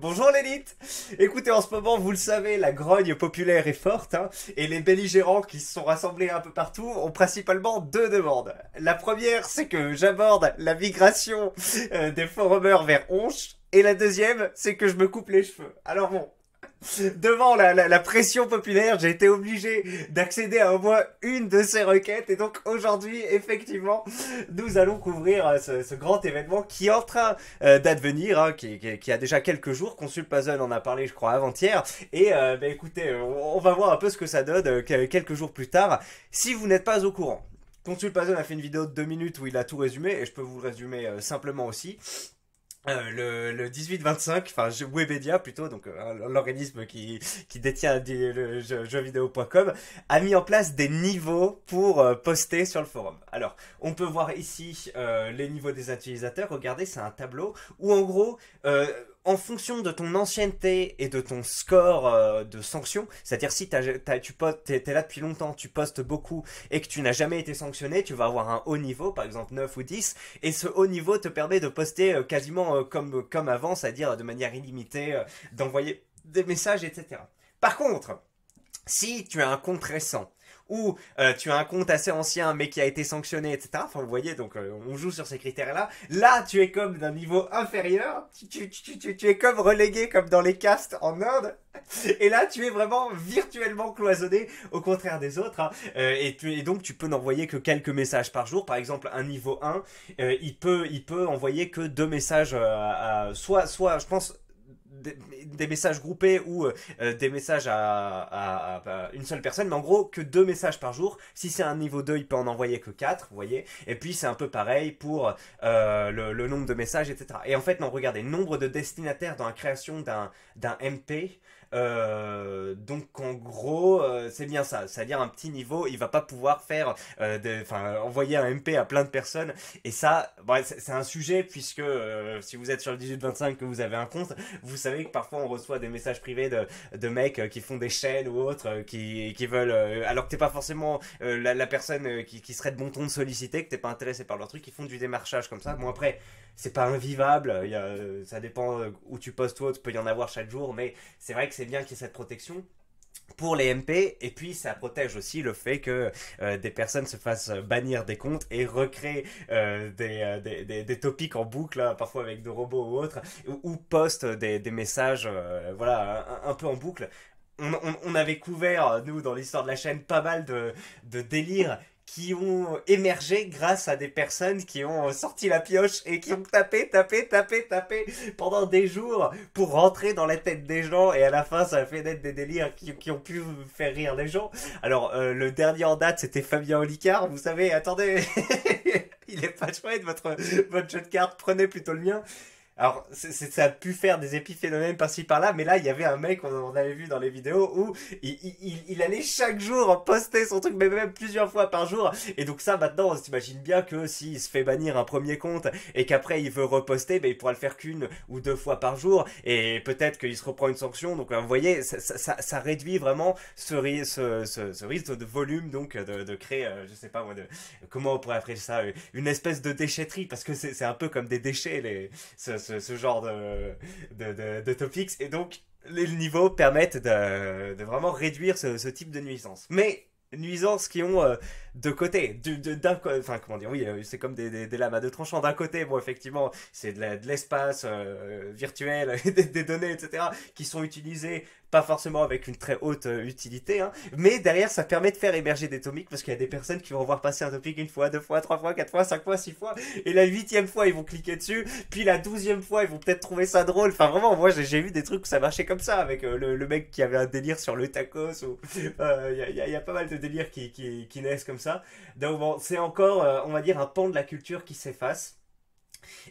Bonjour l'élite. Écoutez, en ce moment, vous le savez, la grogne populaire est forte, hein, et les belligérants qui se sont rassemblés un peu partout ont principalement deux demandes. La première, c'est que j'aborde la migration des forumers vers Honch, et la deuxième, c'est que je me coupe les cheveux. Alors bon, devant la pression populaire, j'ai été obligé d'accéder à au moins une de ces requêtes. Et donc aujourd'hui, effectivement, nous allons couvrir ce grand événement qui est en train d'advenir, hein, qui a déjà quelques jours. Consul Puzzle en a parlé, je crois, avant-hier. Et écoutez, on va voir un peu ce que ça donne quelques jours plus tard. Si vous n'êtes pas au courant, Consul Puzzle a fait une vidéo de 2 minutes où il a tout résumé. Et je peux vous le résumer simplement aussi. Le 18-25, enfin Webedia plutôt, donc l'organisme qui détient le jeuxvideo.com, a mis en place des niveaux pour poster sur le forum. Alors, on peut voir ici les niveaux des utilisateurs. Regardez, c'est un tableau où en gros, en fonction de ton ancienneté et de ton score de sanction, c'est-à-dire si t'es là depuis longtemps, tu postes beaucoup et que tu n'as jamais été sanctionné, tu vas avoir un haut niveau, par exemple 9 ou 10, et ce haut niveau te permet de poster quasiment comme avant, c'est-à-dire de manière illimitée, d'envoyer des messages, etc. Par contre, si tu as un compte récent, ou tu as un compte assez ancien mais qui a été sanctionné, etc. Enfin, vous voyez, donc on joue sur ces critères-là. Là, tu es comme d'un niveau inférieur. Tu es comme relégué comme dans les castes en Inde. Et là, tu es vraiment virtuellement cloisonné, au contraire des autres. Hein. Et donc, tu peux n'envoyer que quelques messages par jour. Par exemple, un niveau 1, il peut envoyer que 2 messages soit, je pense, des messages groupés ou des messages à une seule personne, mais en gros que 2 messages par jour. Si c'est un niveau 2, il peut en envoyer que 4, vous voyez. Et puis c'est un peu pareil pour le nombre de messages, etc. Et en fait, non, regardez, nombre de destinataires dans la création d'un MP. Donc en gros c'est bien ça, c'est-à-dire un petit niveau, il va pas pouvoir faire envoyer un MP à plein de personnes, et ça c'est un sujet puisque si vous êtes sur le 18-25 que vous avez un compte, vous savez que parfois on reçoit des messages privés de mecs qui font des chaînes ou autres qui veulent alors que t'es pas forcément la personne qui serait de bon ton de solliciter, que t'es pas intéressé par leur truc, qui font du démarchage comme ça. Bon, après c'est pas invivable, ça dépend où tu postes ou autre, peut y en avoir chaque jour, mais c'est vrai que c'est bien qu'il y ait cette protection pour les MP, et puis ça protège aussi le fait que des personnes se fassent bannir des comptes et recréer des topics en boucle, là, parfois avec des robots ou autres, ou postent des messages un peu en boucle. On avait couvert, nous, dans l'histoire de la chaîne, pas mal de délires qui ont émergé grâce à des personnes qui ont sorti la pioche et qui ont tapé pendant des jours pour rentrer dans la tête des gens, et à la fin ça a fait naître des délires qui ont pu faire rire les gens. Alors le dernier en date, c'était Fabien Olicard, vous savez, attendez, il est pas chouette votre jeu de cartes, prenez plutôt le mien. Alors, ça a pu faire des épiphénomènes par-ci par-là, mais là, il y avait un mec, on avait vu dans les vidéos, où il allait chaque jour poster son truc, mais même plusieurs fois par jour. Et donc ça, maintenant, on s'imagine bien que s'il se fait bannir un premier compte, et qu'après il veut reposter, il pourra le faire qu'une ou 2 fois par jour, et peut-être qu'il se reprend une sanction. Donc vous voyez, ça réduit vraiment ce risque de volume, donc de créer, je sais pas moi, comment on pourrait appeler ça, une espèce de déchetterie, parce que c'est un peu comme des déchets, ce genre de topics, et donc les niveaux permettent de vraiment réduire ce type de nuisance. Mais nuisances qui ont deux côtés, enfin comment dire, oui, c'est comme des lames à deux tranchants. D'un côté, bon, effectivement, c'est de l'espace virtuel, des données, etc., qui sont utilisées pas forcément avec une très haute utilité, hein, mais derrière ça permet de faire émerger des topics, parce qu'il y a des personnes qui vont voir passer un topic 1 fois, 2 fois, 3 fois, 4 fois, 5 fois, 6 fois, et la 8e fois ils vont cliquer dessus, puis la 12e fois ils vont peut-être trouver ça drôle. Enfin vraiment, moi j'ai vu des trucs où ça marchait comme ça, avec le mec qui avait un délire sur le tacos, ou y a pas mal de délires qui naissent comme ça. Donc bon, c'est encore on va dire un pan de la culture qui s'efface.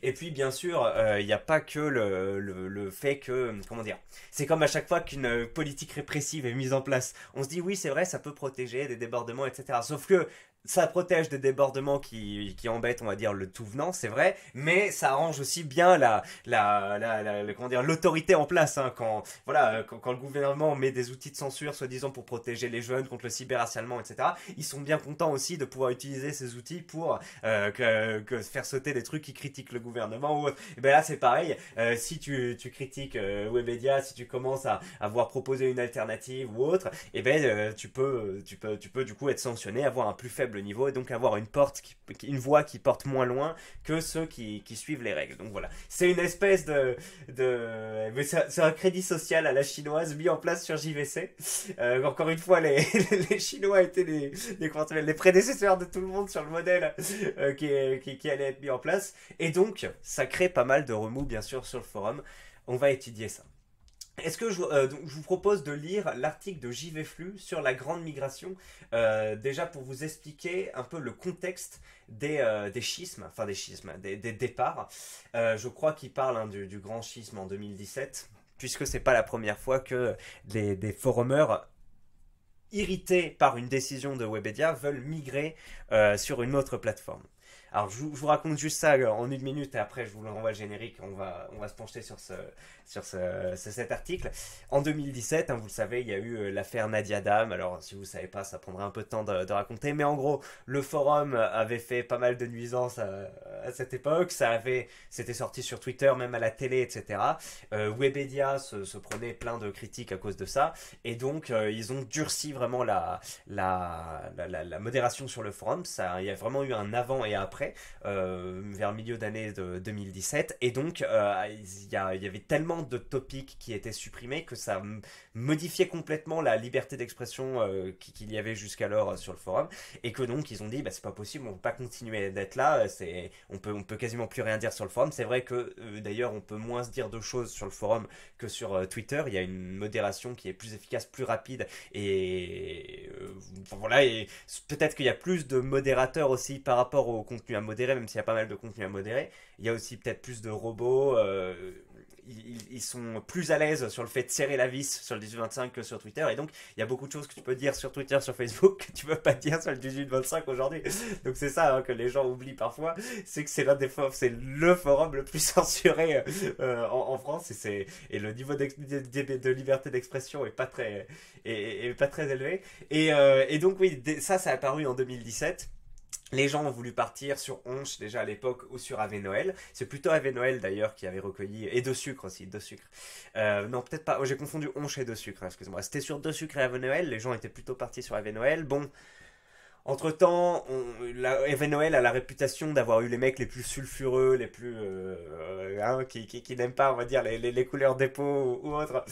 Et puis bien sûr, il n'y a pas que le fait que, comment dire, c'est comme à chaque fois qu'une politique répressive est mise en place. On se dit oui, c'est vrai, ça peut protéger des débordements, etc. Sauf que Ça protège des débordements qui embêtent, on va dire, le tout venant, c'est vrai, mais ça arrange aussi bien comment dire, l'autorité en place, hein, quand le gouvernement met des outils de censure, soi-disant pour protéger les jeunes contre le cyberharcèlement, etc. Ils sont bien contents aussi de pouvoir utiliser ces outils pour que faire sauter des trucs qui critiquent le gouvernement ou autre. Et ben là, c'est pareil. Si tu critiques Webedia, si tu commences à voir proposer une alternative ou autre, et ben tu peux du coup être sanctionné, avoir un plus faible niveau et donc avoir une voix qui porte moins loin que ceux qui suivent les règles. Donc voilà, c'est une espèce mais c'est un crédit social à la chinoise mis en place sur JVC. Encore une fois, les Chinois étaient les prédécesseurs de tout le monde sur le modèle qui allait être mis en place. Et donc, ça crée pas mal de remous, bien sûr, sur le forum. On va étudier ça. Donc, je vous propose de lire l'article de JV Flux sur la grande migration, déjà pour vous expliquer un peu le contexte des schismes, enfin des départs. Je crois qu'il parle du grand schisme en 2017, puisque c'est pas la première fois que des forumers irrités par une décision de Webedia veulent migrer sur une autre plateforme. Alors je vous raconte juste ça en une minute et après je vous renvoie le générique, on va se pencher sur cet article. En 2017, hein, vous le savez, il y a eu l'affaire Nadia Dam. Alors si vous ne savez pas, ça prendrait un peu de temps de raconter, mais en gros, le forum avait fait pas mal de nuisances à cette époque, c'était sorti sur Twitter, même à la télé, etc. Webedia se prenait plein de critiques à cause de ça, et donc ils ont durci vraiment la modération sur le forum. Il y a vraiment eu un avant et après, vers le milieu d'année de 2017, et donc il y avait tellement de topics qui étaient supprimés que ça modifiait complètement la liberté d'expression qu'il y avait jusqu'alors sur le forum, et que donc ils ont dit c'est pas possible, on peut pas continuer d'être là, on peut quasiment plus rien dire sur le forum. C'est vrai que d'ailleurs on peut moins se dire de choses sur le forum que sur Twitter. Il y a une modération qui est plus efficace, plus rapide, et voilà, et peut-être qu'il y a plus de modérateurs aussi par rapport au contenu à modérer, même s'il y a pas mal de contenu à modérer. Il y a aussi peut-être plus de robots, ils sont plus à l'aise sur le fait de serrer la vis sur le 18-25 que sur Twitter, et donc il y a beaucoup de choses que tu peux dire sur Twitter, sur Facebook, que tu peux pas dire sur le 18-25 aujourd'hui. Donc c'est ça, hein, que les gens oublient parfois, c'est que c'est le forum le plus censuré en France, et le niveau de liberté d'expression est pas très élevé. Et donc oui, ça a apparu en 2017. Les gens ont voulu partir sur Honch déjà à l'époque, ou sur Ave Noël. C'est plutôt Ave Noël d'ailleurs qui avait recueilli, et De Sucre aussi, De Sucre. Non, peut-être pas, j'ai confondu Honch et De Sucre, excusez-moi. C'était sur De Sucre et Ave Noël, les gens étaient plutôt partis sur Ave Noël. Bon, entre-temps, Ave Noël a la réputation d'avoir eu les mecs les plus sulfureux, les plus qui n'aiment pas, on va dire, les couleurs des peaux ou autres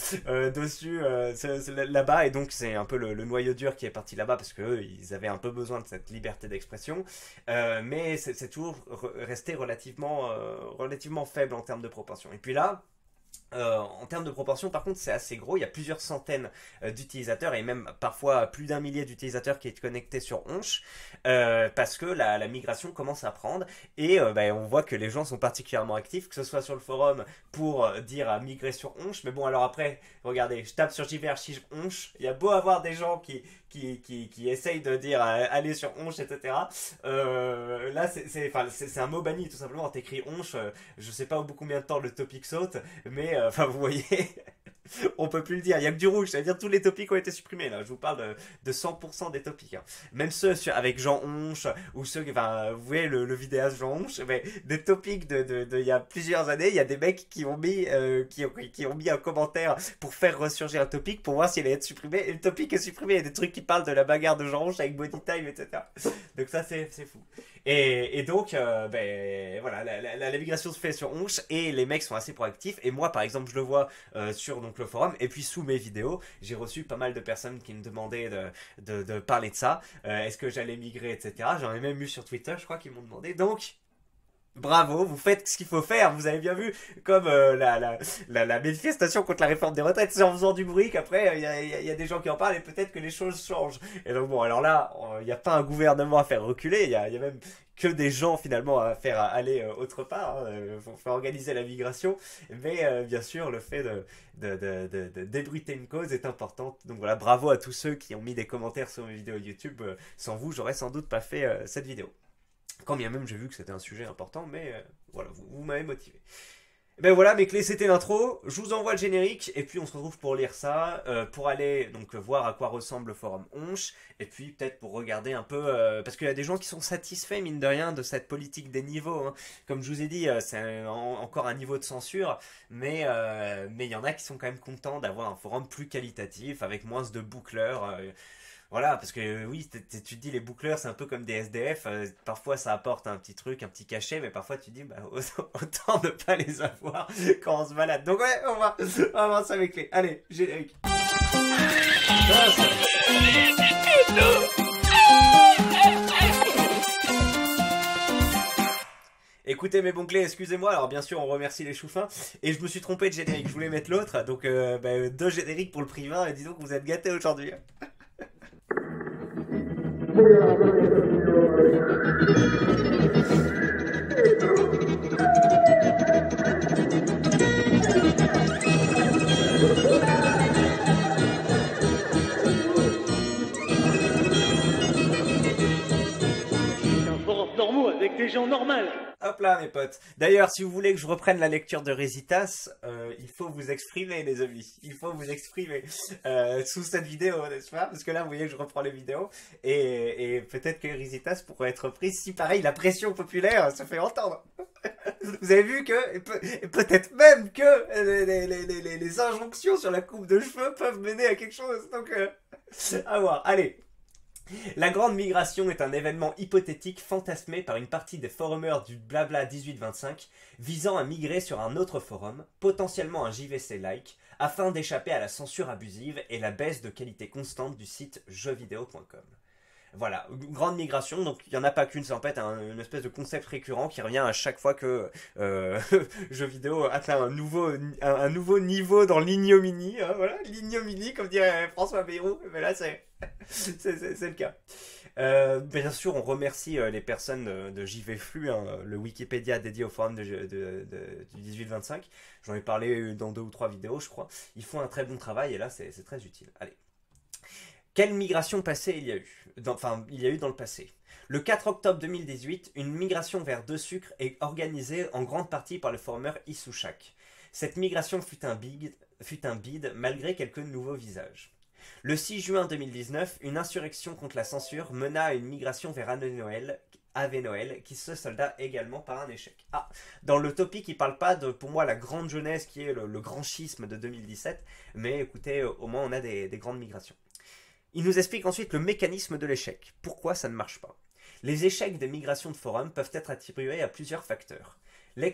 dessus, là-bas, et donc c'est un peu le noyau dur qui est parti là-bas, parce qu'eux, ils avaient un peu besoin de cette liberté d'expression, mais c'est toujours resté relativement faible en termes de proportion. Et puis là, en termes de proportion, par contre, c'est assez gros. Il y a plusieurs centaines d'utilisateurs, et même parfois plus d'un millier d'utilisateurs qui est connectés sur Honch, parce que la migration commence à prendre, et on voit que les gens sont particulièrement actifs, que ce soit sur le forum pour dire à migrer sur Honch. Mais bon, alors après, regardez, je tape sur JV Archive Honch, il y a beau avoir des gens qui essayent de dire aller sur Honch, etc. Là, c'est un mot banni, tout simplement. T'écris Honch, je sais pas au bout combien de temps le topic saute, mais vous voyez, on peut plus le dire. Il y a que du rouge, c'est-à-dire tous les topics ont été supprimés. Là, je vous parle de 100% des topics, hein. Même ceux avec Jean Honch, ou ceux, vous voyez le vidéaste Jean Honch, mais des topics il y a plusieurs années, il y a des mecs qui ont mis un commentaire pour faire ressurgir un topic, pour voir s'il allait être supprimé. Et le topic est supprimé. Il y a des trucs qui parlent de la bagarre de Jean Honch avec Body Time, etc. Donc ça, c'est fou. Et donc, voilà, la migration se fait sur Honch, et les mecs sont assez proactifs. Et moi, par exemple, je le vois sur donc, le forum, et puis sous mes vidéos, j'ai reçu pas mal de personnes qui me demandaient de parler de ça. Est-ce que j'allais migrer, etc. J'en ai même eu sur Twitter, je crois, qu'ils m'ont demandé. Donc, bravo, vous faites ce qu'il faut faire. Vous avez bien vu, comme la manifestation contre la réforme des retraites, c'est en faisant du bruit qu'après il y a des gens qui en parlent, et peut-être que les choses changent. Et donc bon, alors là, il n'y a pas un gouvernement à faire reculer, il y a même que des gens finalement à faire aller autre part, hein, pour faire organiser la migration. Mais bien sûr, le fait de débruiter une cause est important. Donc voilà, bravo à tous ceux qui ont mis des commentaires sur mes vidéos YouTube. Sans vous, j'aurais sans doute pas fait cette vidéo. Quand bien même j'ai vu que c'était un sujet important, mais voilà, vous m'avez motivé. Ben voilà, mes clés, c'était l'intro. Je vous envoie le générique et puis on se retrouve pour lire ça, pour aller donc voir à quoi ressemble le forum Onche, et puis peut-être pour regarder un peu, parce qu'il y a des gens qui sont satisfaits mine de rien de cette politique des niveaux, hein. Comme je vous ai dit, c'est encore un niveau de censure, mais il y en a qui sont quand même contents d'avoir un forum plus qualitatif avec moins de boucleurs. Voilà, parce que oui, tu te dis les boucleurs c'est un peu comme des SDF, parfois ça apporte un petit truc, un petit cachet, mais parfois tu te dis bah, autant ne pas les avoir quand on se balade. Donc ouais, on va voir ça avec les... Allez, générique. Écoutez mes bons clés, excusez-moi, alors bien sûr on remercie les choufins, et je me suis trompé de générique, je voulais mettre l'autre, donc deux génériques pour le prix 20, et disons que vous êtes gâtés aujourd'hui. Normaux avec des gens normaux. Hop là mes potes. D'ailleurs si vous voulez que je reprenne la lecture de Résitas, il faut vous exprimer les amis. Il faut vous exprimer sous cette vidéo, n'est-ce pas? Parce que là vous voyez que je reprends les vidéos et peut-être que Résitas pourrait être prise si pareil la pression populaire se fait entendre. Vous avez vu que, et peut-être même que les injonctions sur la coupe de cheveux peuvent mener à quelque chose. Donc à voir. Allez. La grande migration est un événement hypothétique fantasmé par une partie des forumers du blabla 1825 visant à migrer sur un autre forum, potentiellement un JVC-like, afin d'échapper à la censure abusive et la baisse de qualité constante du site jeuxvideo.com. Voilà, grande migration, donc il n'y en a pas qu'une, c'est en fait une espèce de concept récurrent qui revient à chaque fois que jeux vidéo atteint un nouveau niveau dans l'ignominie, hein, voilà, l'ignominie comme dirait François Bayrou, mais là c'est le cas. Bien sûr, on remercie les personnes de JVFlux, hein, le Wikipédia dédié au forum du 1825, j'en ai parlé dans 2 ou 3 vidéos je crois, ils font un très bon travail et là c'est très utile. Allez. Quelle migration passée il y a eu dans le passé. Le 4 octobre 2018, une migration vers Deux Sucres est organisée en grande partie par le forumer Issouchak. Cette migration fut un bide malgré quelques nouveaux visages. Le 6 juin 2019, une insurrection contre la censure mena à une migration vers Ave Noël qui se solda également par un échec. Ah, dans le topic, il parle pas de, pour moi, la grande jeunesse qui est le grand schisme de 2017, mais écoutez, au moins on a des grandes migrations. Il nous explique ensuite le mécanisme de l'échec. Pourquoi ça ne marche pas? Les échecs des migrations de forums peuvent être attribués à plusieurs facteurs. Les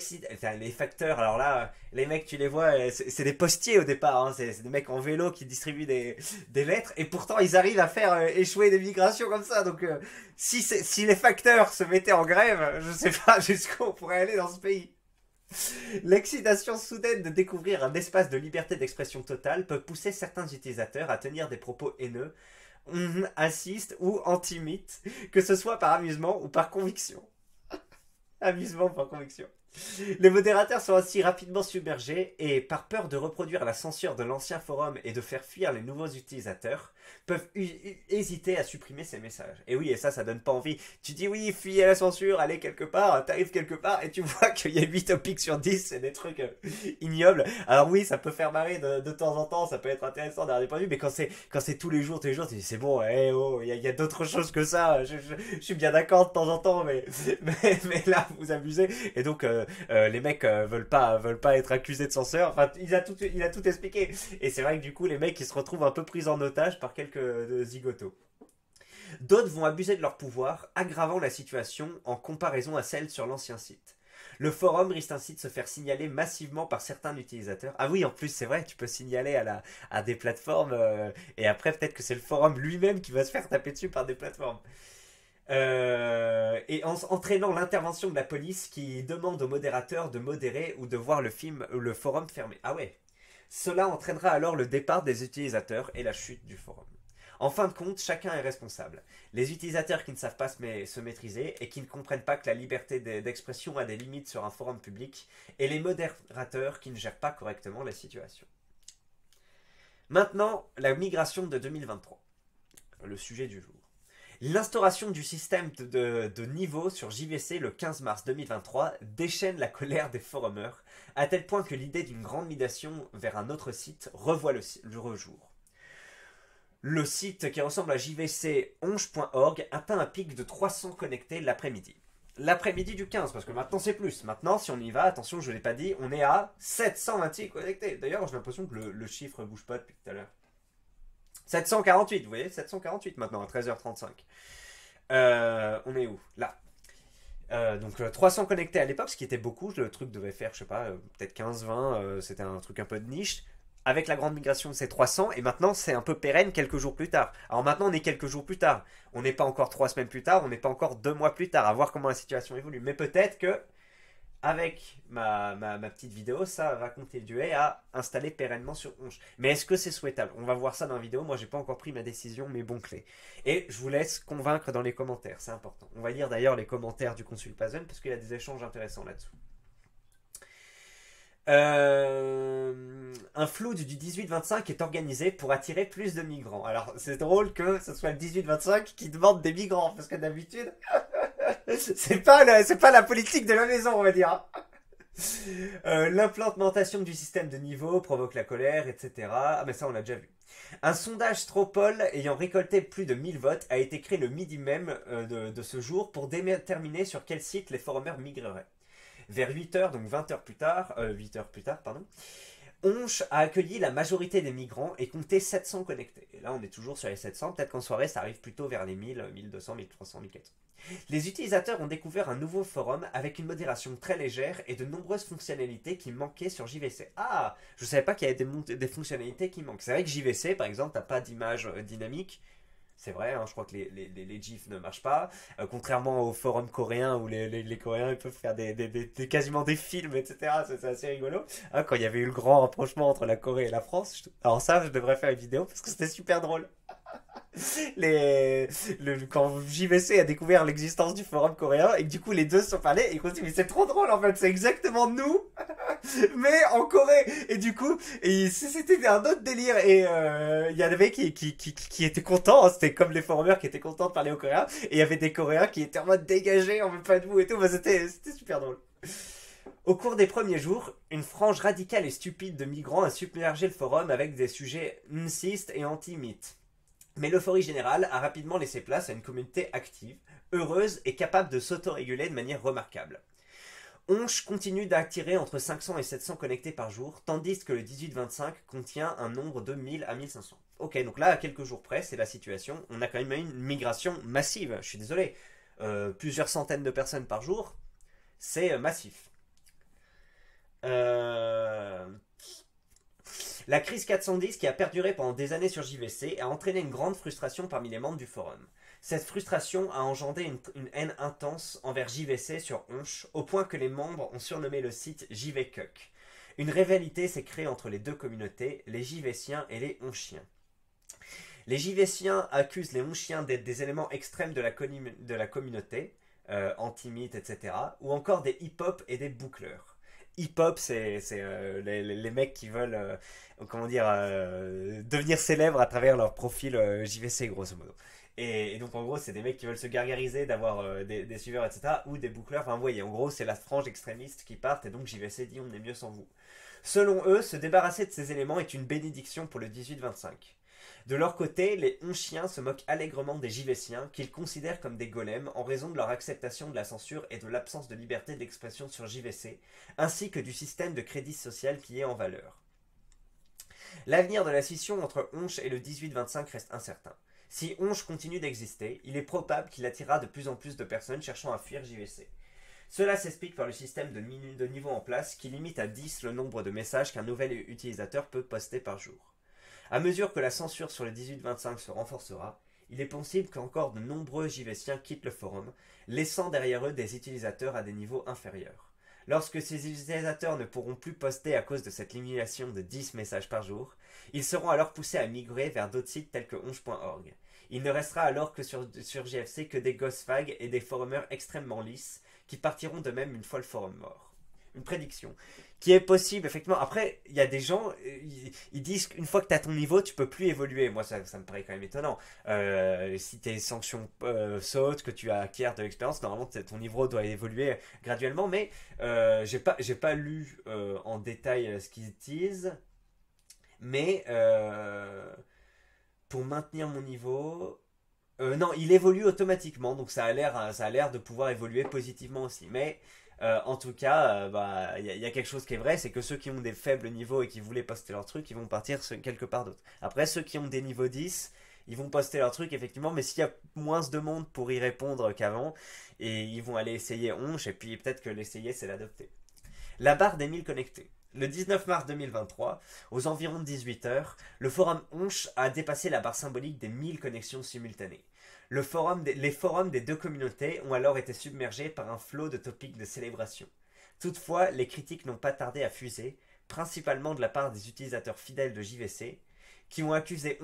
facteurs, alors là, les mecs, tu les vois, c'est des postiers au départ, hein, c'est des mecs en vélo qui distribuent des lettres, et pourtant ils arrivent à faire échouer des migrations comme ça. Donc si les facteurs se mettaient en grève, je sais pas jusqu'où on pourrait aller dans ce pays. L'excitation soudaine de découvrir un espace de liberté d'expression totale peut pousser certains utilisateurs à tenir des propos haineux, racistes ou antisémites, que ce soit par amusement ou par conviction. Amusement ou par conviction. Les modérateurs sont ainsi rapidement submergés et, par peur de reproduire la censure de l'ancien forum et de faire fuir les nouveaux utilisateurs, peuvent hésiter à supprimer ces messages. Et oui, et ça donne pas envie. Tu dis oui, fuyez la censure, allez quelque part, t'arrives quelque part et tu vois qu'il y a 8 topics sur 10, c'est des trucs ignobles. Alors oui, ça peut faire marrer de temps en temps, ça peut être intéressant d'avoir des points de vue, mais quand c'est tous les jours, tu dis c'est bon, il y a d'autres choses que ça, je suis bien d'accord de temps en temps, mais là, vous abusez. Et donc, les mecs veulent pas être accusés de censeur. Enfin, il a tout expliqué. Et c'est vrai que du coup, les mecs, ils se retrouvent un peu pris en otage par quelques zigotos. D'autres vont abuser de leur pouvoir, aggravant la situation en comparaison à celle sur l'ancien site. Le forum risque ainsi de se faire signaler massivement par certains utilisateurs. Ah oui, en plus, c'est vrai, tu peux signaler à des plateformes, et après, peut-être que c'est le forum lui-même qui va se faire taper dessus par des plateformes. Et entraînant l'intervention de la police qui demande aux modérateurs de modérer ou de voir le forum fermé. Ah ouais. Cela entraînera alors le départ des utilisateurs et la chute du forum. En fin de compte, chacun est responsable. Les utilisateurs qui ne savent pas se maîtriser et qui ne comprennent pas que la liberté d'expression a des limites sur un forum public, et les modérateurs qui ne gèrent pas correctement la situation. Maintenant, la migration de 2023, le sujet du jour. L'instauration du système de niveau sur JVC le 15 mars 2023 déchaîne la colère des forumers, à tel point que l'idée d'une grande migration vers un autre site revoit le jour. Le site qui ressemble à jvconch.org atteint un pic de 300 connectés l'après-midi. L'après-midi du 15, parce que maintenant c'est plus. Maintenant, si on y va, attention, je ne l'ai pas dit, on est à 728 connectés. D'ailleurs, j'ai l'impression que le chiffre ne bouge pas depuis tout à l'heure. 748, vous voyez, 748 maintenant, à 13h35. On est où? Là. Donc 300 connectés à l'époque, ce qui était beaucoup. Le truc devait faire, je sais pas, peut-être 15-20, c'était un truc un peu de niche. Avec la grande migration, c'est 300, et maintenant c'est un peu pérenne quelques jours plus tard. Alors maintenant on est quelques jours plus tard. On n'est pas encore 3 semaines plus tard, on n'est pas encore 2 mois plus tard, à voir comment la situation évolue. Mais peut-être que, avec ma petite vidéo, ça va contribuer à installer pérennement sur Onche. Mais est-ce que c'est souhaitable? On va voir ça dans la vidéo. Moi, j'ai pas encore pris ma décision, mais bon clé. Et je vous laisse convaincre dans les commentaires, c'est important. On va lire d'ailleurs les commentaires du Consul Puzzle, parce qu'il y a des échanges intéressants là-dessous. Un flood du 18-25 est organisé pour attirer plus de migrants. Alors, c'est drôle que ce soit le 18-25 qui demande des migrants, parce que d'habitude, c'est pas la politique de la maison, on va dire. L'implantation du système de niveau provoque la colère, etc. Ah, mais ça, on l'a déjà vu. Un sondage Stropol ayant récolté plus de 1000 votes a été créé le midi même de ce jour pour déterminer sur quel site les forumers migreraient. Vers 8h, donc 8 heures plus tard, Onche a accueilli la majorité des migrants et compté 700 connectés. Et là, on est toujours sur les 700. Peut-être qu'en soirée, ça arrive plutôt vers les 1000, 1200, 1300, 1400. Les utilisateurs ont découvert un nouveau forum avec une modération très légère et de nombreuses fonctionnalités qui manquaient sur JVC. Ah, je ne savais pas qu'il y avait des fonctionnalités qui manquent. C'est vrai que JVC, par exemple, t'as pas d'image dynamique. C'est vrai, hein, je crois que les GIFs ne marchent pas. Contrairement aux forums coréens où les Coréens ils peuvent faire quasiment des films, etc. C'est assez rigolo. Hein, quand il y avait eu le grand rapprochement entre la Corée et la France. Alors ça, je devrais faire une vidéo parce que c'était super drôle. Quand JVC a découvert l'existence du forum coréen et que du coup les deux se sont parlés et ils ont dit mais c'est trop drôle en fait, c'est exactement nous mais en Corée. Et du coup c'était un autre délire et il y en avait qui étaient contents, hein. C'était comme les forumers qui étaient contents de parler aux Coréens et il y avait des Coréens qui étaient en mode dégagé, on veut pas de vous et tout. Bah, c'était super drôle. Au cours des premiers jours, une frange radicale et stupide de migrants a submergé le forum avec des sujets ncistes et anti-mythes. Mais l'euphorie générale a rapidement laissé place à une communauté active, heureuse et capable de s'autoréguler de manière remarquable. Onche continue d'attirer entre 500 et 700 connectés par jour, tandis que le 18-25 contient un nombre de 1000 à 1500. Ok, donc là, à quelques jours près, c'est la situation. On a quand même une migration massive, je suis désolé. Plusieurs centaines de personnes par jour, c'est massif. La crise 410 qui a perduré pendant des années sur JVC a entraîné une grande frustration parmi les membres du forum. Cette frustration a engendré une haine intense envers JVC sur Onche, au point que les membres ont surnommé le site JVCuck. Une rivalité s'est créée entre les deux communautés, les JVciens et les Onchiens. Les JVciens accusent les Onchiens d'être des éléments extrêmes de la communauté, anti-mythes, etc., ou encore des hip-hop et des boucleurs. Hip-hop, c'est les mecs qui veulent devenir célèbres à travers leur profil JVC, grosso modo. Et donc, en gros, c'est des mecs qui veulent se gargariser d'avoir des suiveurs, etc. Ou des boucleurs. Enfin, vous voyez, en gros, c'est la frange extrémiste qui part. Et donc, JVC dit on est mieux sans vous. Selon eux, se débarrasser de ces éléments est une bénédiction pour le 18-25. De leur côté, les Onchiens se moquent allègrement des JVciens, qu'ils considèrent comme des golems en raison de leur acceptation de la censure et de l'absence de liberté d'expression sur JVC, ainsi que du système de crédit social qui est en valeur. L'avenir de la scission entre Onche et le 18-25 reste incertain. Si Onche continue d'exister, il est probable qu'il attirera de plus en plus de personnes cherchant à fuir JVC. Cela s'explique par le système de niveau en place qui limite à 10 le nombre de messages qu'un nouvel utilisateur peut poster par jour. À mesure que la censure sur le 18-25 se renforcera, il est possible qu'encore de nombreux JVciens quittent le forum, laissant derrière eux des utilisateurs à des niveaux inférieurs. Lorsque ces utilisateurs ne pourront plus poster à cause de cette limitation de 10 messages par jour, ils seront alors poussés à migrer vers d'autres sites tels que onge.org. Il ne restera alors que sur JFC que des ghostfags et des forumers extrêmement lisses qui partiront de même une fois le forum mort. Une prédiction qui est possible, effectivement. Après, il y a des gens, ils disent qu'une fois que tu as ton niveau, tu peux plus évoluer. Moi, ça me paraît quand même étonnant. Si tes sanctions sautent, que tu acquiers de l'expérience, normalement, ton niveau doit évoluer graduellement. Mais j'ai pas lu en détail ce qu'ils disent. Mais pour maintenir mon niveau, non, il évolue automatiquement, donc ça a l'air de pouvoir évoluer positivement aussi. Mais en tout cas, bah, y a quelque chose qui est vrai, c'est que ceux qui ont des faibles niveaux et qui voulaient poster leur truc, ils vont partir quelque part d'autre. Après, ceux qui ont des niveaux 10, ils vont poster leur truc effectivement, mais s'il y a moins de monde pour y répondre qu'avant, et ils vont aller essayer Onche, et puis peut-être que l'essayer, c'est l'adopter. La barre des 1000 connectés. Le 19 mars 2023, aux environs de 18 heures, le forum Onche a dépassé la barre symbolique des 1000 connexions simultanées. Les forums des deux communautés ont alors été submergés par un flot de topics de célébration. Toutefois, les critiques n'ont pas tardé à fuser, principalement de la part des utilisateurs fidèles de JVC, qui ont accusé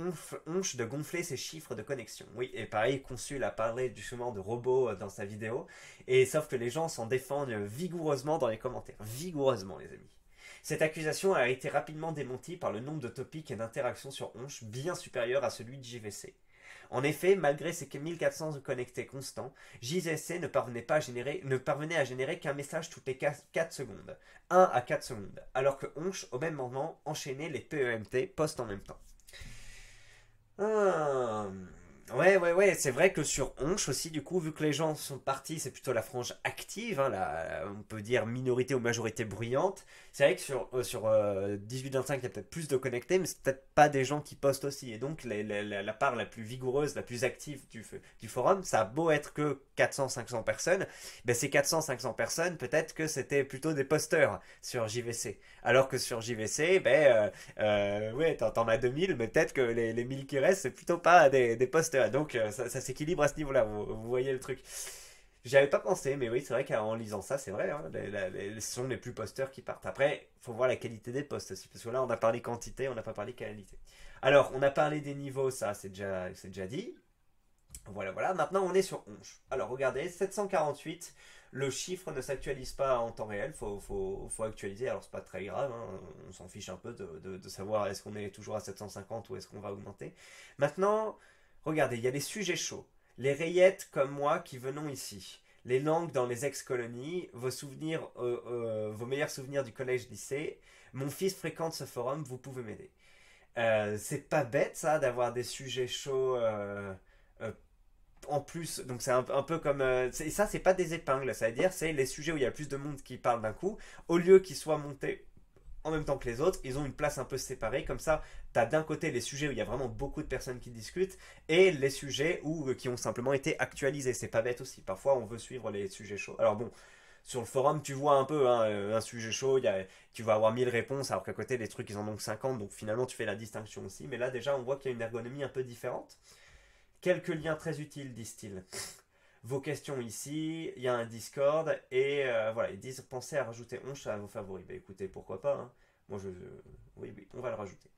Onche de gonfler ses chiffres de connexion. Oui, et pareil, Consul a parlé du chemin de robot dans sa vidéo, et sauf que les gens s'en défendent vigoureusement dans les commentaires. Vigoureusement, les amis. Cette accusation a été rapidement démentie par le nombre de topics et d'interactions sur Onche bien supérieur à celui de JVC. En effet, malgré ses 1400 connectés constants, JVC ne parvenait à générer qu'un message toutes les 4 secondes. 1 à 4 secondes. Alors que Onche, au même moment, enchaînait les PEMT post en même temps. Ah. Ouais, c'est vrai que sur Onche aussi, du coup, vu que les gens sont partis, c'est plutôt la frange active, hein, on peut dire minorité ou majorité bruyante. C'est vrai que sur 18-25, il y a peut-être plus de connectés, mais c'est peut-être pas des gens qui postent aussi. Et donc, la part la plus vigoureuse, la plus active du forum, ça a beau être que 400-500 personnes, ben ces 400-500 personnes, peut-être que c'était plutôt des posteurs sur JVC. Alors que sur JVC, ouais, t'en as 2000, mais peut-être que les 1000 qui restent, c'est plutôt pas des posters. Donc ça s'équilibre à ce niveau-là, vous voyez le truc. J'y avais pas pensé, mais oui, c'est vrai qu'en lisant ça, c'est vrai, hein, ce sont les plus posters qui partent. Après, il faut voir la qualité des posts aussi, parce que là, on a parlé quantité, on n'a pas parlé qualité. Alors, on a parlé des niveaux, ça, c'est déjà dit. Voilà. Maintenant, on est sur Onche. Alors, regardez, 748. Le chiffre ne s'actualise pas en temps réel, faut actualiser. Alors, c'est pas très grave, hein, on s'en fiche un peu de savoir est-ce qu'on est toujours à 750 ou est-ce qu'on va augmenter. Maintenant, regardez, il y a les sujets chauds. Les rayettes comme moi qui venons ici. Les langues dans les ex-colonies, vos meilleurs souvenirs du collège-lycée. Mon fils fréquente ce forum, vous pouvez m'aider. C'est pas bête ça d'avoir des sujets chauds euh, en plus, donc c'est un peu comme ça, c'est pas des épingles, ça veut dire c'est les sujets où il y a plus de monde qui parle d'un coup, au lieu qu'ils soient montés en même temps que les autres, ils ont une place un peu séparée, comme ça tu as d'un côté les sujets où il y a vraiment beaucoup de personnes qui discutent et les sujets qui ont simplement été actualisés. C'est pas bête aussi, parfois on veut suivre les sujets chauds. Alors bon, sur le forum, tu vois un peu hein, un sujet chaud, tu vas avoir 1000 réponses, alors qu'à côté, les trucs, ils en ont que 50, donc finalement, tu fais la distinction aussi. Mais là, déjà, on voit qu'il y a une ergonomie un peu différente. Quelques liens très utiles, disent-ils. Vos questions ici, il y a un Discord, et voilà, ils disent pensez à rajouter Onche à vos favoris. Bah écoutez, pourquoi pas, hein. Moi, oui, on va le rajouter.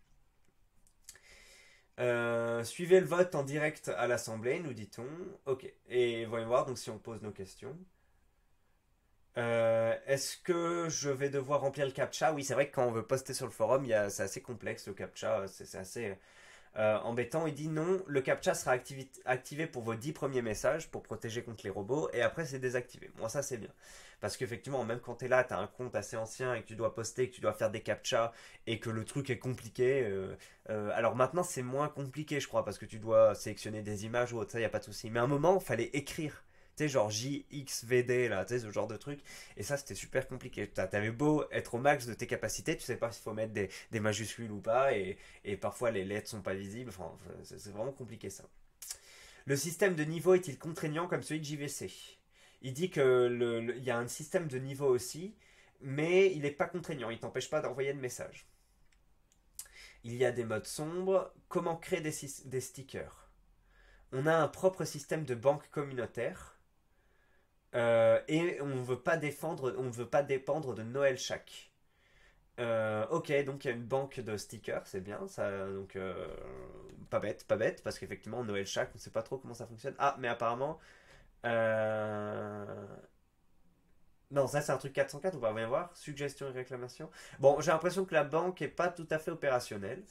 Suivez le vote en direct à l'Assemblée, nous dit-on. Ok, et voyons voir donc si on pose nos questions. Est-ce que je vais devoir remplir le CAPTCHA? Oui, c'est vrai que quand on veut poster sur le forum, c'est assez complexe le CAPTCHA, c'est assez embêtant. Il dit non, le CAPTCHA sera activé pour vos 10 premiers messages pour protéger contre les robots et après c'est désactivé. Moi ça c'est bien. Parce qu'effectivement, même quand tu es là, tu as un compte assez ancien et que tu dois poster, que tu dois faire des CAPTCHA et que le truc est compliqué. Alors maintenant c'est moins compliqué je crois parce que tu dois sélectionner des images ou autre, ça il n'y a pas de souci. Mais à un moment, il fallait écrire. Tu sais, genre JXVD, là, tu sais, ce genre de truc. Et ça, c'était super compliqué. T'avais beau être au max de tes capacités, tu sais pas s'il faut mettre des majuscules ou pas, et parfois les lettres sont pas visibles. Enfin, c'est vraiment compliqué ça. Le système de niveau est-il contraignant comme celui de JVC? Il dit que il y a un système de niveau aussi, mais il n'est pas contraignant. Il t'empêche pas d'envoyer de messages. Il y a des modes sombres. Comment créer des stickers? On a un propre système de banque communautaire. Et on ne veut pas dépendre de Noël Shack. Ok, donc il y a une banque de stickers, c'est bien, ça, donc pas bête, parce qu'effectivement Noël Shack, on sait pas trop comment ça fonctionne. Ah, mais apparemment, euh, non, ça c'est un truc 404, on va bien voir, suggestion et réclamation. Bon, j'ai l'impression que la banque est pas tout à fait opérationnelle.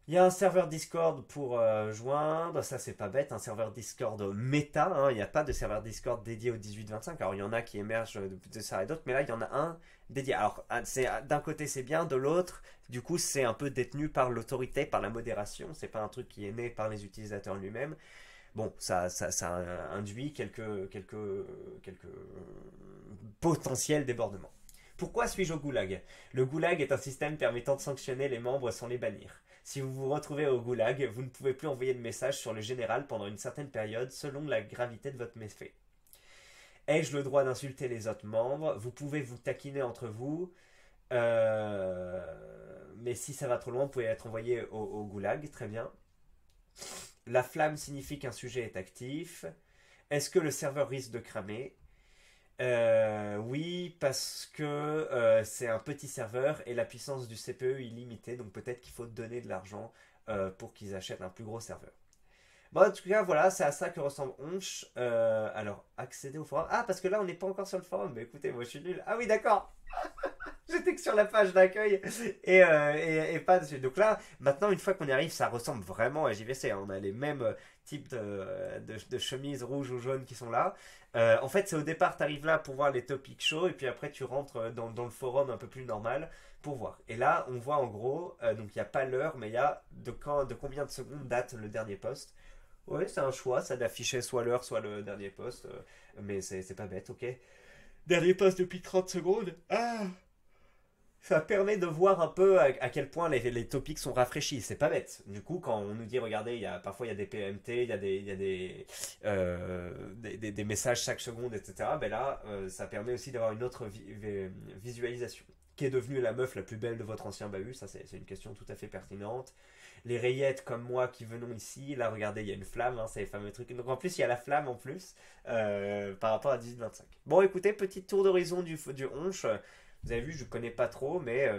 Il y a un serveur Discord pour joindre, ça c'est pas bête, un serveur Discord méta, hein, il n'y a pas de serveur Discord dédié au 18-25, alors il y en a qui émergent de ça et d'autres, mais là il y en a un dédié. Alors d'un côté c'est bien, de l'autre, du coup c'est un peu détenu par l'autorité, par la modération, c'est pas un truc qui est né par les utilisateurs lui-même. Bon, ça induit quelques potentiels débordements. Pourquoi suis-je au goulag? Le goulag est un système permettant de sanctionner les membres sans les bannir. Si vous vous retrouvez au goulag, vous ne pouvez plus envoyer de messages sur le général pendant une certaine période selon la gravité de votre méfait. Ai-je le droit d'insulter les autres membres? Vous pouvez vous taquiner entre vous, mais si ça va trop loin, vous pouvez être envoyé au goulag, très bien. La flamme signifie qu'un sujet est actif. Est-ce que le serveur risque de cramer? Oui, parce que c'est un petit serveur et la puissance du CPU est limitée, donc peut-être qu'il faut donner de l'argent pour qu'ils achètent un plus gros serveur. Bon, en tout cas, voilà, c'est à ça que ressemble Onch. Alors, accéder au forum. Ah, parce que là, on n'est pas encore sur le forum. Mais écoutez, moi, je suis nul. Ah oui, d'accord. J'étais que sur la page d'accueil et pas dessus. Donc là, maintenant, une fois qu'on y arrive, ça ressemble vraiment à JVC, hein. On a les mêmes types de chemises rouges ou jaunes qui sont là. En fait, c'est au départ, tu arrives là pour voir les topics chauds et puis après, tu rentres dans le forum un peu plus normal pour voir. Et là, on voit en gros, donc il n'y a pas l'heure, mais il y a de combien de secondes date le dernier post. Oui, c'est un choix, ça d'afficher soit l'heure, soit le dernier post. Mais c'est pas bête, ok. Dernier post depuis 30 secondes. Ah, ça permet de voir un peu à quel point les topics sont rafraîchis. C'est pas bête. Du coup, quand on nous dit, regardez, parfois il y a des PMT, il y a des messages chaque seconde, etc. Ben là, ça permet aussi d'avoir une autre visualisation. Qui est devenue la meuf la plus belle de votre ancien bahut? Ça, c'est une question tout à fait pertinente. Les rayettes comme moi qui venons ici, là, regardez, il y a une flamme, hein, c'est les fameux trucs. Donc en plus, il y a la flamme en plus par rapport à 18-25. Bon, écoutez, petit tour d'horizon du Honche. Vous avez vu, je ne connais pas trop, mais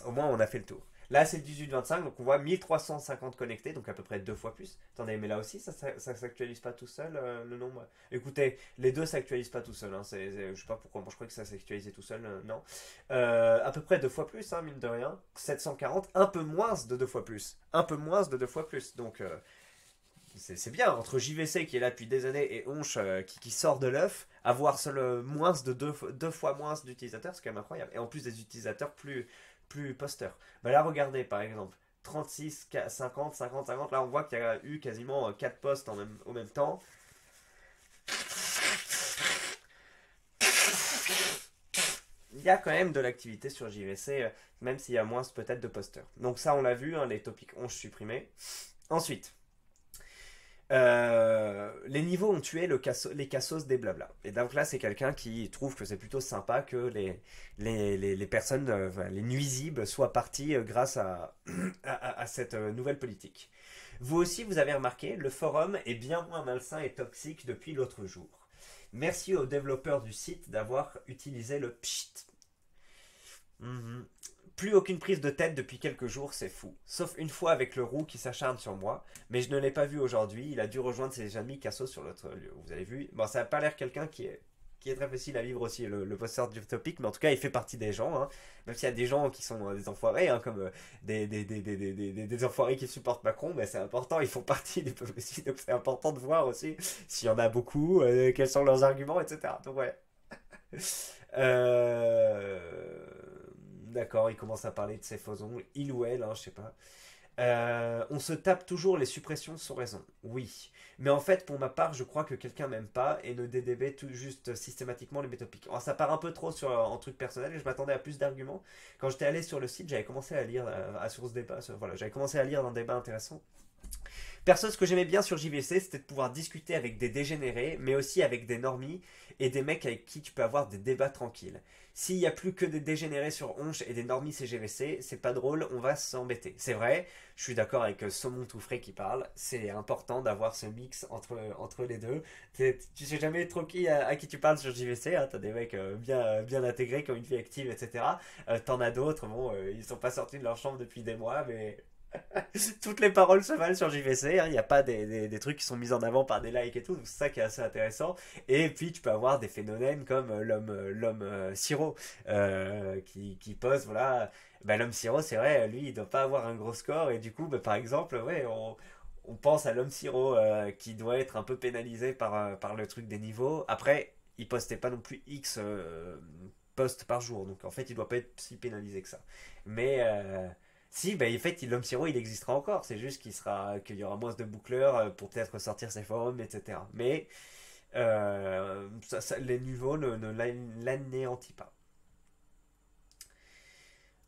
au moins on a fait le tour. Là, c'est le 18-25, donc on voit 1350 connectés, donc à peu près deux fois plus. Attendez, mais là aussi, ça s'actualise pas tout seul, le nombre. Écoutez, les deux s'actualisent pas tout seul. Hein, je sais pas pourquoi, moi je crois que ça s'actualisait tout seul, non. À peu près deux fois plus, hein, mine de rien. 740, un peu moins de deux fois plus. Un peu moins de deux fois plus. Donc, c'est bien, entre JVC qui est là depuis des années et Onch qui sort de l'œuf, avoir seul moins de deux fois moins d'utilisateurs, c'est quand même incroyable. Et en plus des utilisateurs plus posteurs. Bah là, regardez par exemple, 36, 50, 50, 50, là on voit qu'il y a eu quasiment 4 posts au même temps. Il y a quand même de l'activité sur JVC, même s'il y a moins peut-être de posteurs. Donc ça on l'a vu, hein, les topics Onch supprimés. Ensuite, les niveaux ont tué les cassos des blabla. Et donc là, c'est quelqu'un qui trouve que c'est plutôt sympa que les personnes, les nuisibles, soient partis grâce à cette nouvelle politique. Vous aussi, vous avez remarqué, le forum est bien moins malsain et toxique depuis l'autre jour. Merci aux développeurs du site d'avoir utilisé le pchit. Mhm. Plus aucune prise de tête depuis quelques jours, c'est fou. Sauf une fois avec le roux qui s'acharne sur moi, mais je ne l'ai pas vu aujourd'hui, il a dû rejoindre ses amis Casso sur l'autre lieu. Vous avez vu? Bon, ça n'a pas l'air quelqu'un qui est très facile à vivre aussi, le posteur du topic, mais en tout cas, il fait partie des gens, hein. Même s'il y a des gens qui sont des enfoirés, hein, comme des enfoirés qui supportent Macron, mais c'est important, ils font partie du peuple aussi, donc c'est important de voir aussi s'il y en a beaucoup, quels sont leurs arguments, etc. Donc ouais. D'accord, il commence à parler de ses faux ongles. Il ou elle, hein, je sais pas. On se tape toujours les suppressions sans raison. Oui. Mais en fait, pour ma part, je crois que quelqu'un m'aime pas et ne DDB tout juste systématiquement les métopiques. Alors, ça part un peu trop en truc personnel et je m'attendais à plus d'arguments. Quand j'étais allé sur le site, j'avais commencé à lire sur ce débat. Voilà, j'avais commencé à lire un débat intéressant. Perso, ce que j'aimais bien sur JVC, c'était de pouvoir discuter avec des dégénérés, mais aussi avec des normies et des mecs avec qui tu peux avoir des débats tranquilles. S'il y a plus que des dégénérés sur Onche et des normies CGVC, c'est pas drôle, on va s'embêter. C'est vrai, je suis d'accord avec Saumon tout frais qui parle, c'est important d'avoir ce mix entre les deux. Tu sais jamais trop à qui tu parles sur JVC, hein, t'as des mecs bien intégrés, qui ont une vie active, etc. T'en as d'autres, bon, ils sont pas sortis de leur chambre depuis des mois, mais toutes les paroles se valent sur JVC, hein. Il n'y a pas des trucs qui sont mis en avant par des likes et tout, donc c'est ça qui est assez intéressant. Et puis tu peux avoir des phénomènes comme l'homme Siro qui pose, voilà. Bah, l'homme Siro, c'est vrai, lui il doit pas avoir un gros score, et du coup, bah, par exemple, ouais, on pense à l'homme Siro qui doit être un peu pénalisé par le truc des niveaux. Après, il postait pas non plus X posts par jour, donc en fait il doit pas être si pénalisé que ça. Mais si, bah, en fait, l'homme siro, il existera encore. C'est juste qu'il y aura moins de boucleurs pour peut-être ressortir ses forums, etc. Mais les niveaux ne l'anéantit pas.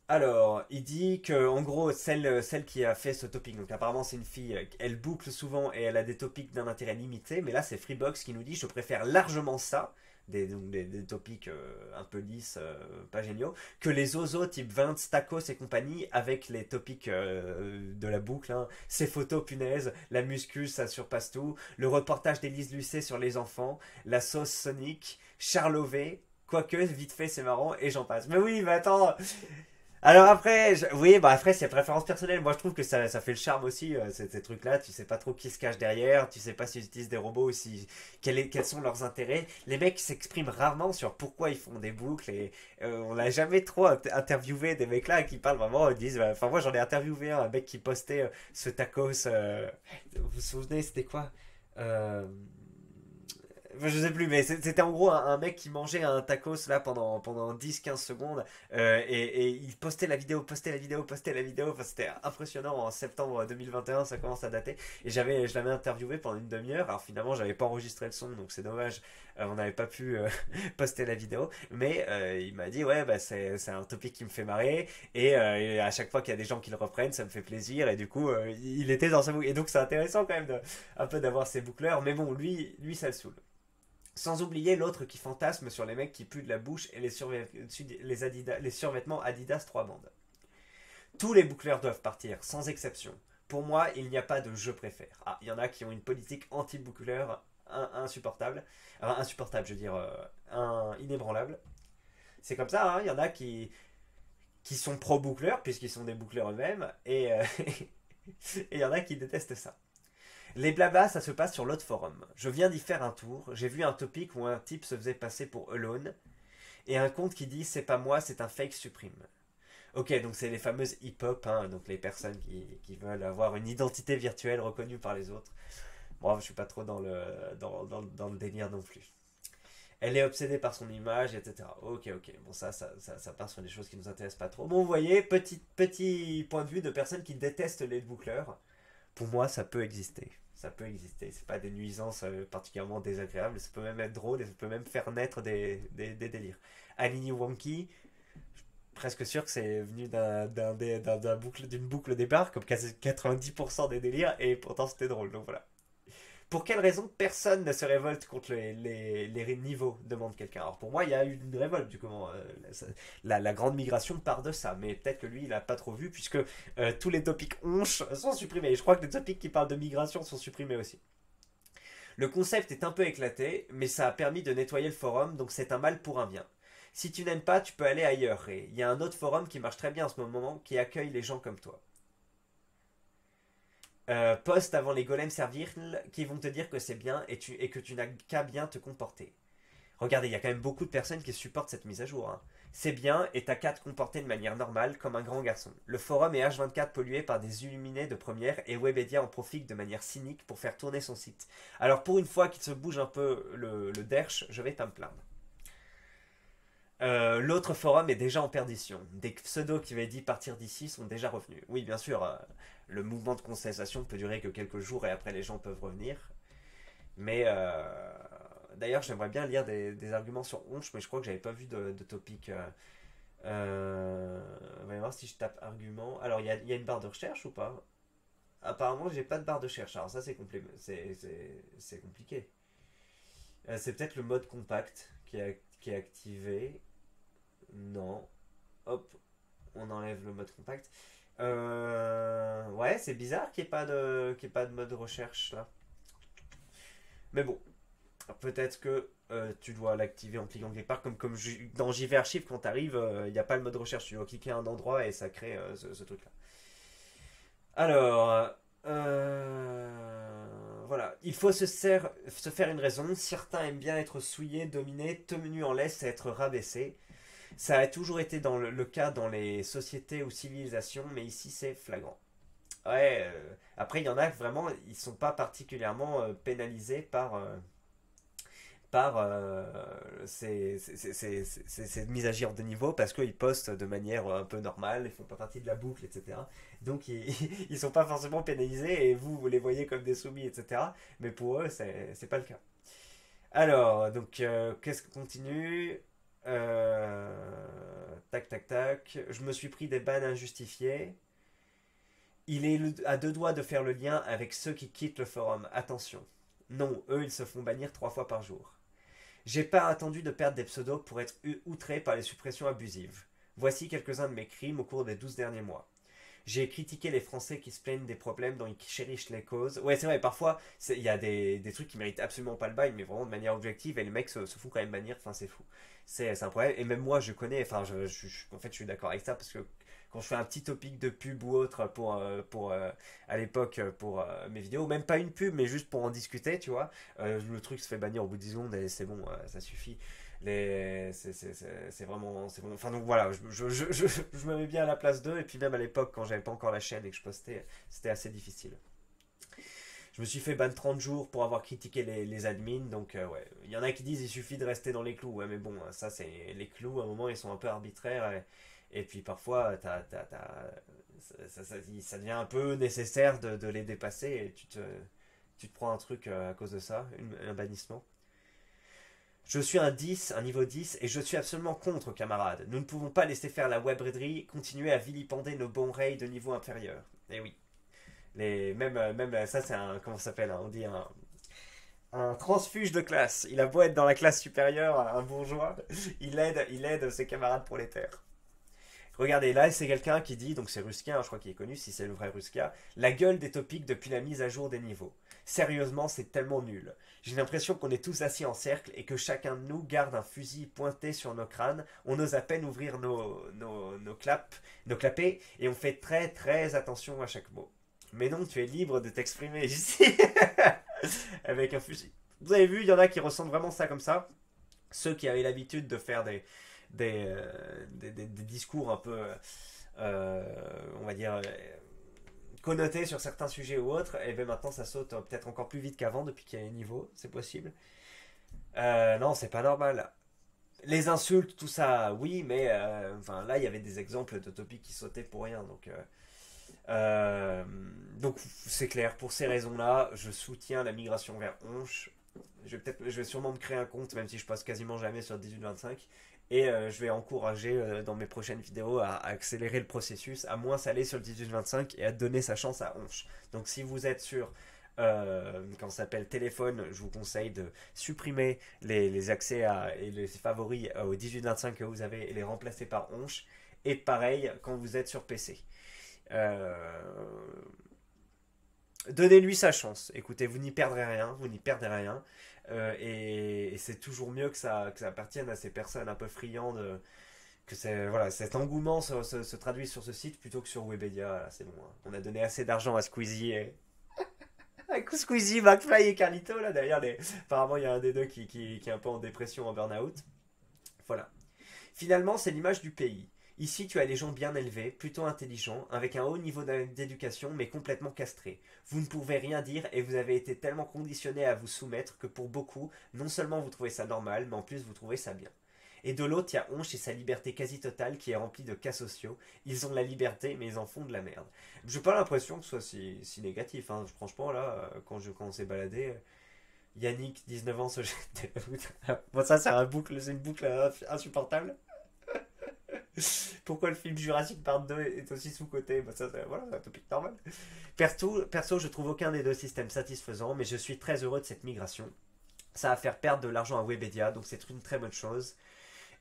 Alors, il dit que, en gros, celle qui a fait ce topic, donc apparemment c'est une fille, elle boucle souvent et elle a des topics d'un intérêt limité, mais là c'est Freebox qui nous dit je préfère largement ça, des topics un peu lisses, pas géniaux, que les osos type 20, Stakos et compagnie avec les topics de la boucle, hein. Ces photos punaises, la muscu ça surpasse tout, le reportage d'Élise Lucet sur les enfants, la sauce Sonic, Charlové, quoique vite fait c'est marrant et j'en passe. Mais oui, mais attends, alors après, oui, bah après c'est préférence personnelle. Moi je trouve que ça fait le charme aussi, ces trucs-là. Tu sais pas trop qui se cache derrière, tu sais pas s'ils utilisent des robots ou si, quels sont leurs intérêts. Les mecs s'expriment rarement sur pourquoi ils font des boucles et on n'a jamais trop interviewé des mecs là qui parlent vraiment, ils disent, enfin moi j'en ai interviewé un mec qui postait ce tacos, vous vous souvenez c'était quoi? Euh, je sais plus, mais c'était en gros un mec qui mangeait un tacos là pendant 10-15 secondes et il postait la vidéo, postait la vidéo, postait la vidéo. Enfin, c'était impressionnant en septembre 2021, ça commence à dater. Et je l'avais interviewé pendant une demi-heure. Alors finalement, j'avais pas enregistré le son, donc c'est dommage, on n'avait pas pu poster la vidéo. Mais il m'a dit, ouais, bah, c'est un topic qui me fait marrer et à chaque fois qu'il y a des gens qui le reprennent, ça me fait plaisir. Et du coup, il était dans sa boucle. Et donc, c'est intéressant quand même un peu d'avoir ces boucleurs. Mais bon, lui ça le saoule. Sans oublier l'autre qui fantasme sur les mecs qui puent de la bouche et les survêtements Adidas 3 bandes. Tous les boucleurs doivent partir, sans exception. Pour moi, il n'y a pas de je préfère. Ah, il y en a qui ont une politique anti-boucleur insupportable. Enfin, insupportable, je veux dire, inébranlable. C'est comme ça, hein. Il y en a qui sont pro-boucleurs, puisqu'ils sont des boucleurs eux-mêmes, et il y en a qui détestent ça. Les blablas, ça se passe sur l'autre forum. Je viens d'y faire un tour. J'ai vu un topic où un type se faisait passer pour Alone et un compte qui dit c'est pas moi, c'est un fake supprime. Ok, donc c'est les fameuses hip-hop, hein, donc les personnes qui veulent avoir une identité virtuelle reconnue par les autres. Bon, je suis pas trop dans le délire non plus. Elle est obsédée par son image, etc. Ok. Bon, ça part sur des choses qui nous intéressent pas trop. Bon, vous voyez, petit point de vue de personnes qui détestent les boucleurs. Pour moi, ça peut exister. Ça peut exister. C'est pas des nuisances particulièrement désagréables. Ça peut même être drôle et ça peut même faire naître des délires. Aline Wonky, presque sûr que c'est venu d'une boucle des bars, comme 90% des délires, et pourtant c'était drôle. Donc voilà. Pour quelle raison personne ne se révolte contre les niveaux demande quelqu'un. Alors pour moi, il y a eu une révolte du comment la grande migration part de ça, mais peut-être que lui, il a pas trop vu puisque tous les topics onches sont supprimés. Et je crois que les topics qui parlent de migration sont supprimés aussi. Le concept est un peu éclaté, mais ça a permis de nettoyer le forum, donc c'est un mal pour un bien. Si tu n'aimes pas, tu peux aller ailleurs. Et il y a un autre forum qui marche très bien en ce moment, qui accueille les gens comme toi. Poste avant les golems serviles qui vont te dire que c'est bien et que tu n'as qu'à bien te comporter. Regardez, il y a quand même beaucoup de personnes qui supportent cette mise à jour, hein. C'est bien et t'as qu'à te comporter de manière normale comme un grand garçon. Le forum est H24 pollué par des illuminés de première et Webedia en profite de manière cynique pour faire tourner son site. Alors pour une fois qu'il se bouge un peu le derche, je vais pas me plaindre. L'autre forum est déjà en perdition. Des pseudos qui avaient dit partir d'ici sont déjà revenus. Oui, bien sûr, le mouvement de contestation peut durer que quelques jours et après les gens peuvent revenir. Mais d'ailleurs, j'aimerais bien lire des arguments sur Onche, mais je crois que j'avais pas vu de topic. On va voir si je tape argument. Alors, il y a une barre de recherche ou pas? apparemment, j'ai pas de barre de recherche. Alors ça, c'est compliqué. C'est peut-être le mode compact qui est activé. Non. Hop, on enlève le mode compact. Ouais, c'est bizarre qu'il n'y ait pas de mode recherche là. Mais bon, peut-être que tu dois l'activer en cliquant quelque part. Dans JV Archive, quand tu arrives, il n'y a pas le mode recherche. Tu dois cliquer à un endroit et ça crée ce truc-là. Alors, voilà. Il faut se faire une raison. Certains aiment bien être souillés, dominés, tenus en laisse et être rabaissés. Ça a toujours été dans le cas dans les sociétés ou civilisations, mais ici c'est flagrant. Ouais, après il y en a vraiment, ils sont pas particulièrement pénalisés par ces mises à jour de niveau parce qu'ils postent de manière un peu normale, ils font pas partie de la boucle, etc. Donc ils sont pas forcément pénalisés et vous les voyez comme des soumis, etc. Mais pour eux, c'est pas le cas. Alors, donc, qu'est-ce que continue? Tac, tac, tac. Je me suis pris des bans injustifiés. Il est à deux doigts de faire le lien avec ceux qui quittent le forum. Attention. Non, eux, ils se font bannir 3 fois par jour. J'ai pas attendu de perdre des pseudos pour être outré par les suppressions abusives. Voici quelques-uns de mes crimes au cours des 12 derniers mois. J'ai critiqué les Français qui se plaignent des problèmes dont ils chérissent les causes. Ouais, c'est vrai, parfois, il y a des trucs qui méritent absolument pas le bail, mais vraiment de manière objective, et les mecs se font quand même bannir, enfin, c'est fou. C'est un problème, et même moi, je connais, enfin, en fait, je suis d'accord avec ça, parce que quand je fais un petit topic de pub ou autre à l'époque, pour mes vidéos, même pas une pub, mais juste pour en discuter, tu vois, le truc se fait bannir au bout de 10 secondes, et c'est bon, ça suffit. C'est vraiment c'est bon. Enfin donc voilà, je me mets bien à la place d'eux et puis même à l'époque quand j'avais pas encore la chaîne et que je postais, c'était assez difficile. Je me suis fait ban 30 jours pour avoir critiqué les admins, donc ouais, il y en a qui disent il suffit de rester dans les clous, ouais mais bon, ça c'est les clous, à un moment ils sont un peu arbitraires et puis parfois ça devient un peu nécessaire de les dépasser et tu te prends un truc à cause de ça, un bannissement. Je suis un niveau 10, et je suis absolument contre, camarades. Nous ne pouvons pas laisser faire la webraiderie, continuer à vilipender nos bons rails de niveau inférieur. Eh oui. Même ça, c'est un. Comment ça s'appelle, hein, on dit un transfuge de classe. Il a beau être dans la classe supérieure, un bourgeois, il aide ses camarades prolétaires. Regardez, là, c'est quelqu'un qui dit, donc c'est Ruskia, hein, je crois qu'il est connu, si c'est le vrai Ruskia, la gueule des topics depuis la mise à jour des niveaux. Sérieusement, c'est tellement nul. J'ai l'impression qu'on est tous assis en cercle et que chacun de nous garde un fusil pointé sur nos crânes. On ose à peine ouvrir nos clapets et on fait très très attention à chaque mot. Mais non, tu es libre de t'exprimer ici avec un fusil. Vous avez vu, il y en a qui ressentent vraiment ça comme ça. Ceux qui avaient l'habitude de faire des discours un peu, on va dire, connotés sur certains sujets ou autres, et bien maintenant ça saute peut-être encore plus vite qu'avant depuis qu'il y a un niveau, c'est possible. Non, c'est pas normal. Les insultes, tout ça, oui, mais enfin, là il y avait des exemples de topics qui sautaient pour rien, donc c'est clair, pour ces raisons-là, je soutiens la migration vers Onche. Je vais sûrement me créer un compte, même si je passe quasiment jamais sur 18-25. Et je vais encourager dans mes prochaines vidéos à accélérer le processus, à moins s'aller sur le 18-25 et à donner sa chance à Onche. Donc si vous êtes sur quand ça s'appelle téléphone, je vous conseille de supprimer les accès et les favoris au 18-25 que vous avez et les remplacer par Onche. Et pareil quand vous êtes sur PC. Euh, Donnez-lui sa chance. Écoutez, vous n'y perdrez rien, vous n'y perdez rien. Et c'est toujours mieux que ça appartienne à ces personnes un peu friandes, que voilà, cet engouement se traduise sur ce site plutôt que sur Webedia. C'est bon, hein. On a donné assez d'argent à Squeezie Squeezie, McFly et Carlito. Là, d'ailleurs, apparemment, il y a un des deux qui est un peu en dépression, en burn-out. Voilà. Finalement, c'est l'image du pays. Ici, tu as des gens bien élevés, plutôt intelligents, avec un haut niveau d'éducation, mais complètement castrés. Vous ne pouvez rien dire et vous avez été tellement conditionné à vous soumettre que pour beaucoup, non seulement vous trouvez ça normal, mais en plus vous trouvez ça bien. Et de l'autre, il y a Onche et sa liberté quasi totale qui est remplie de cas sociaux. Ils ont la liberté, mais ils en font de la merde. J'ai pas l'impression que ce soit si négatif. Hein. Franchement, là, quand on s'est baladé, Yannick, 19 ans, se jette. Bon, ça, c'est une boucle insupportable. Pourquoi le film Jurassic Park 2 est aussi sous-coté? Bah, ça, voilà, c'est un topic normal. Perso, je trouve aucun des deux systèmes satisfaisant, mais je suis très heureux de cette migration. Ça va faire perdre de l'argent à Webedia, donc c'est une très bonne chose.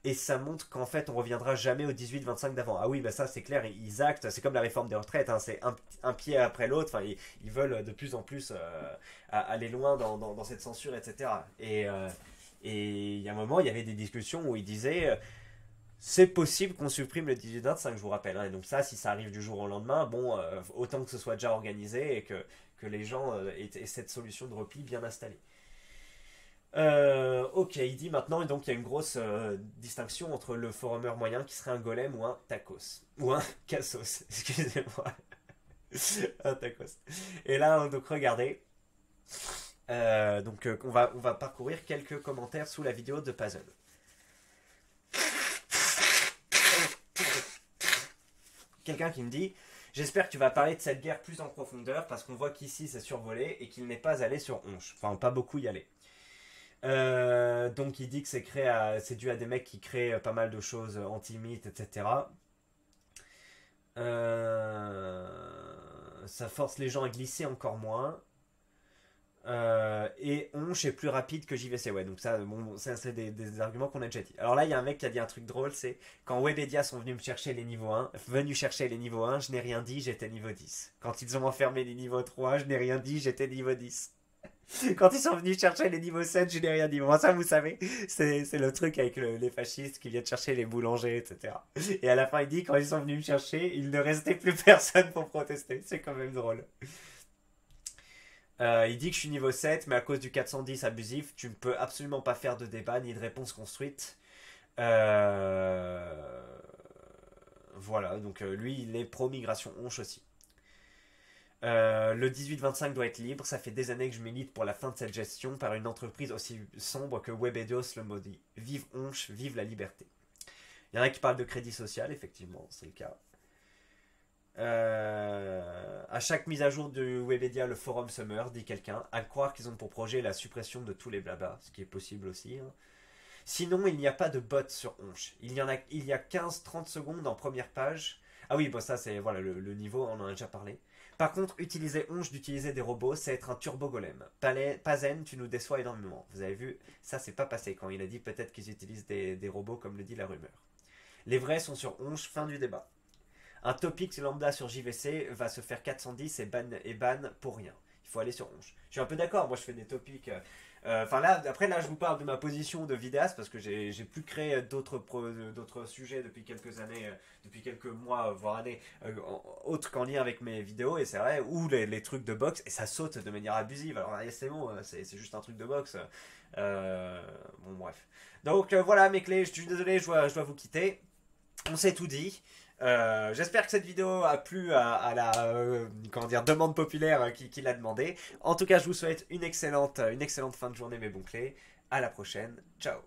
Et ça montre qu'en fait, on reviendra jamais au 18-25 d'avant. Ah oui, bah ça c'est clair, ils actent, c'est comme la réforme des retraites, hein, c'est un pied après l'autre, enfin, ils veulent de plus en plus aller loin dans cette censure, etc. Et il y a un moment, il y avait des discussions où ils disaient c'est possible qu'on supprime le 18-25, je vous rappelle. Hein. Et donc ça, si ça arrive du jour au lendemain, bon, autant que ce soit déjà organisé et que les gens aient cette solution de repli bien installée. Ok, il dit maintenant, et donc il y a une grosse distinction entre le forumeur moyen qui serait un golem ou un tacos. Ou un cassos, excusez-moi. Un tacos. Et là, donc regardez. On va parcourir quelques commentaires sous la vidéo de Puzzle. Quelqu'un qui me dit j'espère que tu vas parler de cette guerre plus en profondeur parce qu'on voit qu'ici c'est survolé et qu'il n'est pas allé sur Onche. Enfin, pas beaucoup y aller. Donc il dit que c'est dû à des mecs qui créent pas mal de choses anti-mythes, etc. Ça force les gens à glisser encore moins. Et Onche est plus rapide que JVC. Ouais, donc ça, bon, c'est des arguments qu'on a déjà dit. Alors là, il y a un mec qui a dit un truc drôle, c'est quand Webedia sont venus me chercher les niveaux 1, je n'ai rien dit, j'étais niveau 10. Quand ils ont enfermé les niveaux 3, je n'ai rien dit, j'étais niveau 10. Quand ils sont venus chercher les niveaux 7, je n'ai rien dit. Bon, ça, vous savez, c'est le truc avec les fascistes qui viennent chercher les boulangers, etc. Et à la fin, il dit, quand ils sont venus me chercher, il ne restait plus personne pour protester. C'est quand même drôle. Il dit que je suis niveau 7, mais à cause du 410 abusif, tu ne peux absolument pas faire de débat ni de réponse construite. Voilà, donc lui, il est pro-migration Onche aussi. Le 18-25 doit être libre. Ça fait des années que je milite pour la fin de cette gestion par une entreprise aussi sombre que Webedios le maudit. Vive Onche, vive la liberté. Il y en a qui parlent de crédit social, effectivement, c'est le cas. À chaque mise à jour de Webedia, le forum se meurt, dit quelqu'un. À croire qu'ils ont pour projet la suppression de tous les blablas, ce qui est possible aussi. Hein. Sinon, il n'y a pas de bot sur Onche. Il y a 15-30 secondes en première page. Ah oui, bon ça c'est voilà le niveau, on en a déjà parlé. Par contre, utiliser Onche d'utiliser des robots, c'est être un turbo golem. Pazen, tu nous déçois énormément. Vous avez vu, ça c'est pas passé quand il a dit peut-être qu'ils utilisent des robots comme le dit la rumeur. Les vrais sont sur Onche, fin du débat. Un topic lambda sur JVC va se faire 410 et ban pour rien. Il faut aller sur Onche. Je suis un peu d'accord, moi je fais des topics. Enfin là, après là, je vous parle de ma position de vidéaste parce que j'ai plus créé d'autres sujets depuis quelques années, depuis quelques mois, voire années, autres qu'en lien avec mes vidéos, et c'est vrai, ou les trucs de boxe, et ça saute de manière abusive. Alors c'est bon, c'est juste un truc de boxe. Bon, bref. Donc voilà mes clés, je suis désolé, je dois vous quitter. On s'est tout dit. J'espère que cette vidéo a plu à la demande populaire qui l'a demandé. En tout cas, je vous souhaite une excellente fin de journée, mes bons clés. À la prochaine. Ciao.